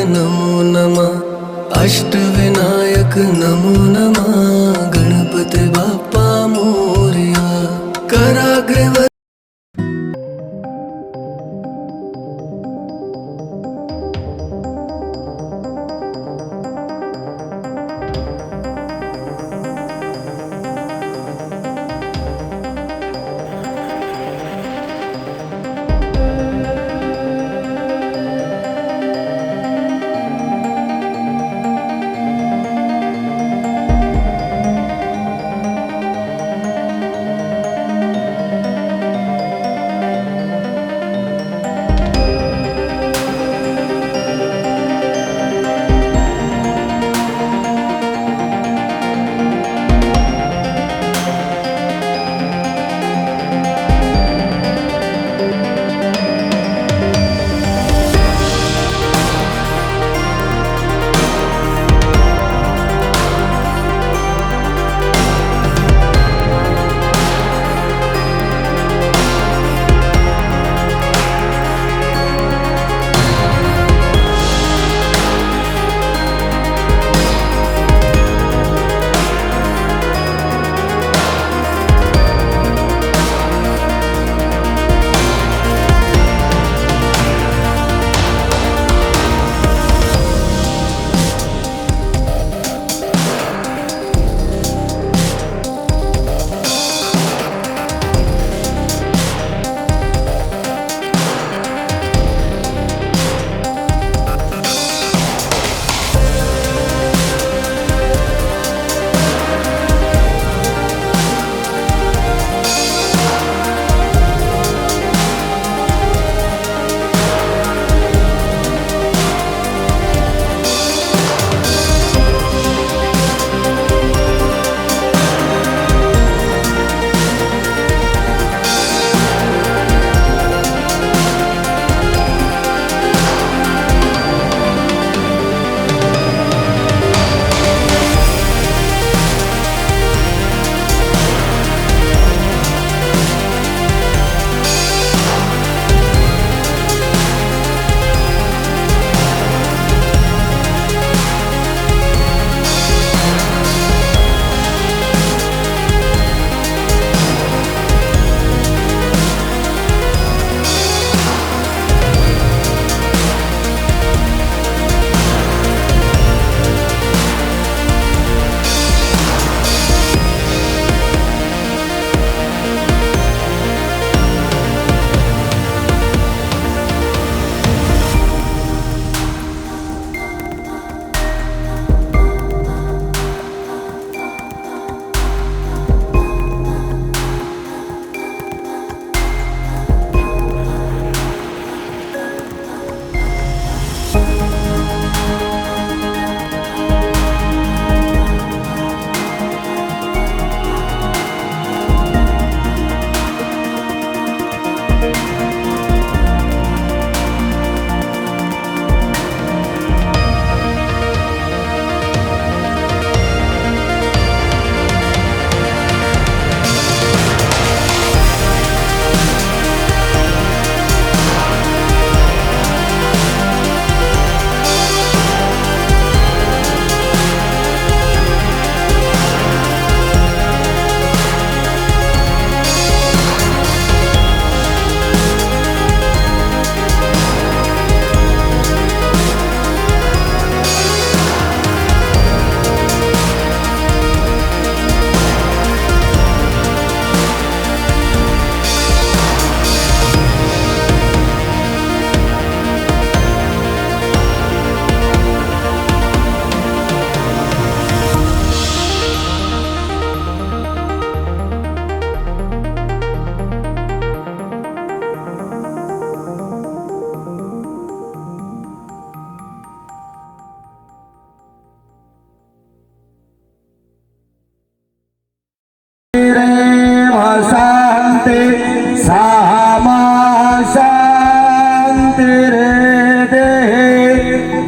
नमो नमः। अष्टविनायक नमो नमः। गणपति बाप्पा मोरया। कराग्रव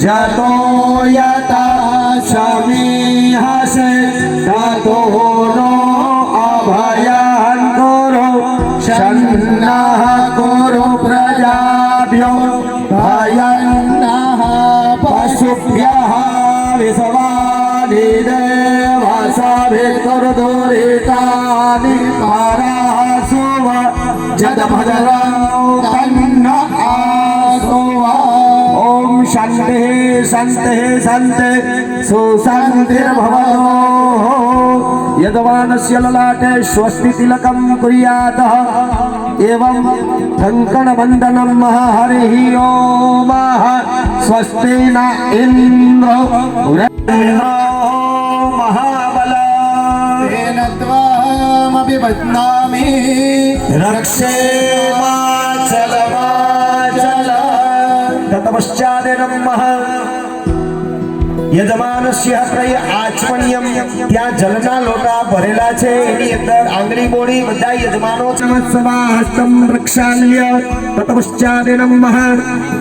जतो यथा समीहसे ततो नो अभयं कुरु शन्नः कुरु प्रजाभ्यो भयं नः साभिर्दुरितानि परासुव जदभद्रं तन्न आसुव ओम शांति शांति शांति सुशांतिर्भवतु यजमानस्य ललाटे स्वस्ति तिलकं कुर्यात् एवं कंकणवन्दनं हरिः ओम स्वस्ति न इन्द्रो महाबल तेन त्वामपि बध्नामि रक्षे माचल ततपश्चादेनमः યજમાનસ્ય ત્રય આચમણ્યમ ત્યાં જલના લોટા ભરેલા છે એની અંદર આંગળી બોળી બધા યજમાનો સમસ્તમાસ્તમ રક્ષાલ્ય તતપશ્ચાદેનમઃ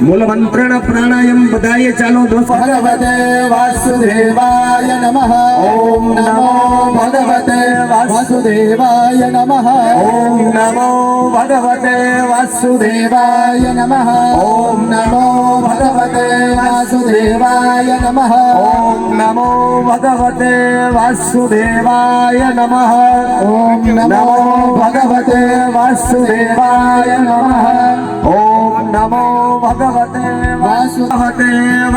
મૂલમંત્રણ પ્રાણાયામ બધાએ ચાલો ભગવતે વાસુદેવાય નમઃ ઓમ નમો ભગવતે વાસુદેવાય નમઃ ઓમ નમો ભગવતે વાસુદેવાય દેવાય નમઃ ઓમ નમો ભગવતે વાસુદેવાય નમઃ ઓમ નમો ભગવતે વાસુદેવાય નમઃ ઓમ નમો ભગવતે વાસુદેવાય નમઃ ઓમ નમો ભગવતે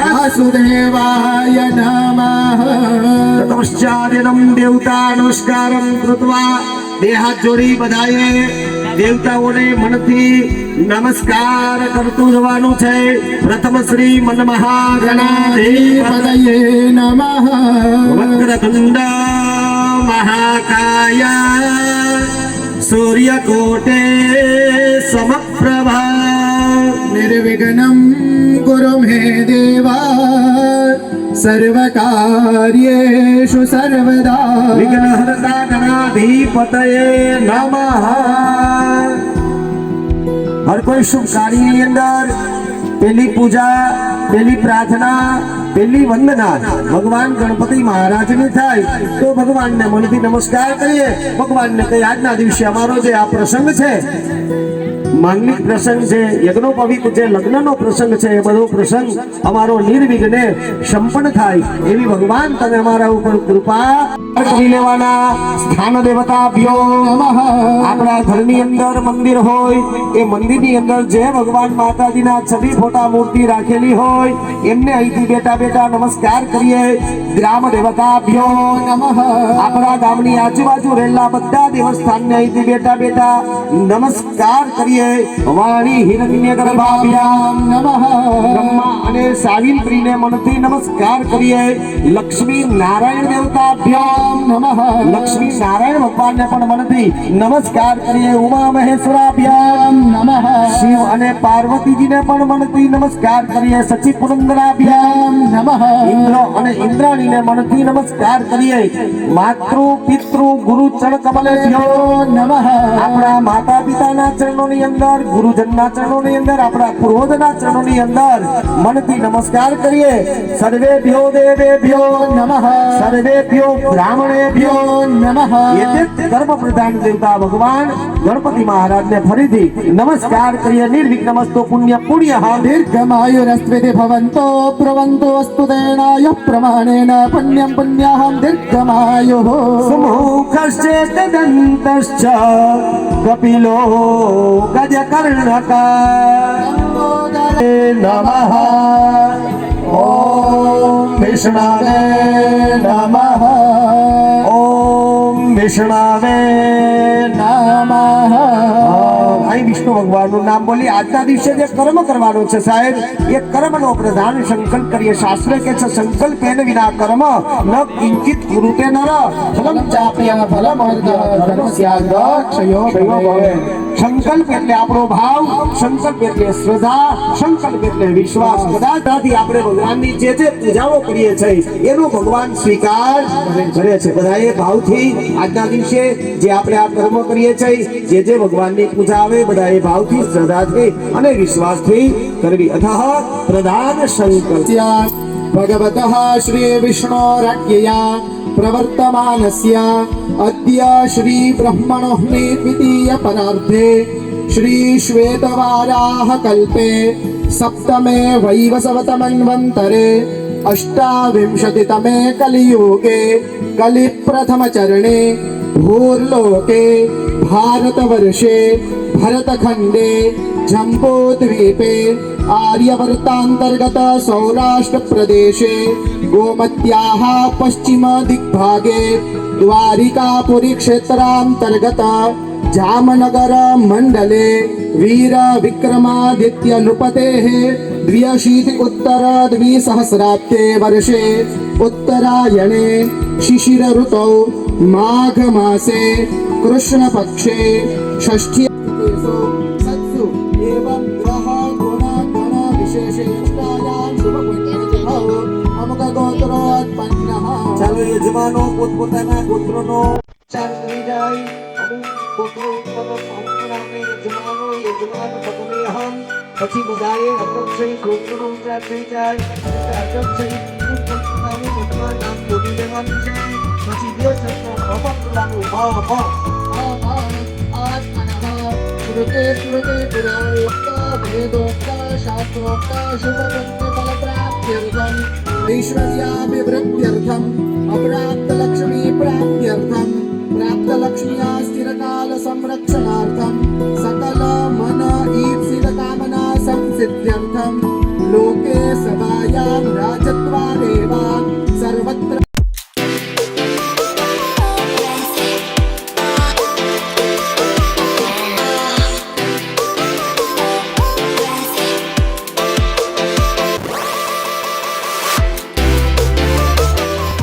વાસુદેવાય નમઃ તતપશ્ચાદિનમ દેવતા નમસ્કારમ કૃત્વા બે હાથ જોડી બધાએ દેવતાઓને મનથી નમસ્કાર કરતું જવાનું છે પ્રથમ શ્રી મન મહાગણાધિપતયે પદયે નમઃ વક્રતુંડ મહાકાય સૂર્યકોટે સમપ્રભા निर्विघ्नं कुरु मे देवा सर्वकार्येषु सर्वदा વિઘ્નહર્તા ગણાધિપતયે નમઃ હર કોઈ શુભ કાર્યની અંદર પેલી પૂજા પેલી પ્રાર્થના પેલી વંદના ભગવાન ગણપતિ મહારાજની થાય તો ભગવાનને મનથી નમસ્કાર કરીએ ભગવાનને કઈ આજના દિવસે અમારો જે આ પ્રસંગ છે માંગલિક પ્રસંગ છે યજ્ઞોપવિત જે લગ્નનો પ્રસંગ છે એ બધો પ્રસંગ અમારો નિર્વિઘ્ને સંપન્ન થાય એવી ભગવાન તમે અમારા ઉપર કૃપા કરી લેવાના સ્થાન દેવતાભ્યો નમઃ આપણા ઘરની અંદર મંદિર હોય એ મંદિરની અંદર જે ભગવાન માતાજીના છબી ફોટા મૂર્તિ રાખેલી હોય એમને અહીંથી બેઠા બેઠા નમસ્કાર કરીએ ગ્રામ દેવતાભ્યો નમઃ આપણા ગામની આજુબાજુ રહેલા બધા દેવસ્થાનને અહીંથી બેઠા બેઠા નમસ્કાર કરીએ વાણી હિરણ્ય ગર્ભાભ્યામ નમઃ બ્રહ્મા અને સાવિત્રીને મનથી નમસ્કાર કરીએ લક્ષ્મી નારાયણ દેવતાભ્યામ નમઃ લક્ષ્મી નારાયણ ભગવાનને પણ મનથી નમસ્કાર કરીએ ઉમા મહેશ્વરાભ્યામ નમઃ શિવ અને પાર્વતીજીને પણ મનથી નમસ્કાર કરીએ સચિ પુરંદરાભ્યામ નમઃ ઇન્દ્ર અને ઇન્દ્રાણીને મનથી નમસ્કાર કરીએ માતૃ પિતૃ ગુરુ ચરણ કમલેભ્યો નમઃ આપણા માતા પિતાના ચરણોની અંદર ગુરુજનના ચરણોની અંદર આપણા પૂર્વજના ચરણોની અંદર મનથી નમસ્કાર કરીએ સર્વેભ્યો દેવેભ્યો નમઃ સર્વેભ્યો બ્રાહ્મણેભ્યો નમઃ એતે કર્મ પ્રધાન દેવતા ભગવાન ગણપતિ મહારાજને ફરીથી નમસ્કાર કરીએ નિર્વિઘ્નમસ્તુ પુણ્ય પુણ્યઃ दीर्घमायुरस्त्विति भवन्तो ब्रुवन्तु वस्तु तेनायुः प्रमाणेन पुण्यं पुण्याहं दीर्घमायुः सुमुखश्चेतदन्तश्च कपिलो गजकर्णकः नमः ॐ विष्णवे नमः ॐ વિષ્ણવે નમઃ. અહીં વિષ્ણુ ભગવાનનું નામ બોલી આજના દિવસે જે કર્મ કરવાનો છે સાહેબ એ કર્મનો પ્રધાન સંકલ્પ કરીએ. શાસ્ત્ર કે છે સંકલ્પેન વિના કર્મ ન કિંચિત કુરુતે નર ફલમ ચાપ્ય ફલમર્ધ ધર્મસ્યાગ્રક્ષયો ભવે. સંકલ્પ એટલે આપણો ભાવ, સંકલ્પ એટલે શ્રદ્ધા, સંકલ્પ એટલે વિશ્વાસ. કદાચથી આપણે ભગવાનની જે જે પૂજાઓ કરીએ છીએ એનો ભગવાન સ્વીકાર કરે છે. બધાએ ભાવથી આજના દિવસે જે આપણે આ કર્મ કરીએ છીએ, જે જે ભગવાનની પૂજા આવે બધાએ ભાવથી, શ્રદ્ધાથી અને વિશ્વાસથી કરવી. અથઃ પ્રધાન સંકલ્પ भगवतः श्री विष्णोराज्ञया प्रवर्तमानस्य अद्य श्री ब्रह्मणोऽग्नि द्वितीय परार्धे श्री श्वेतवाराह कल्पे सप्तमे वैवस्वतमन्वन्तरे अष्टाविंशतितमे कलियुगे कलिप्रथमचरणे भूर्लोके भारतवर्षे भरतखण्डे जम्बूद्वीपे आर्यवर्तान्तर्गत सौराष्ट्रप्रदेशे गोमत्याः पश्चिमदिग्भागे द्वारिकापुरी क्षेत्रान्तर्गत जामनगर मंडले वीर विक्रमादित्य नृपतेः 82 वर्षे उत्तरायणे शिशिर ऋतौ माघ मासे कृष्ण पक्षे षष्ठी सत्सु एवं ग्रह गुण गण विशेषेष्टायां शुभ पुण्यतिथौ अमुक गोत्रोत्पन्नः। ચાલો યજમાનો પોતપોતાના ગોત્રોનો ઉચ્ચાર કરી જાય. અમુક ગોત્રો ઉત્પન્ન સંપૂર્ણને યજમાનો યજમાન પદમેહમ. પછી બધાએ અગમશય ગોત્રનો ઉચ્ચાર થઈ જાય. અગમશય પોતપોતાનું યજમાન નામ બોલી લેવાનું છે. પછી બે શબ્દ હવન કરવાનું. હ હ श्रुते स्मृति पुराणोक्त वेदोक्त शास्त्रोक्त शुभ पुण्य फल प्राप्त्यर्थम ऐश्वर्याभिवृद्ध्यर्थम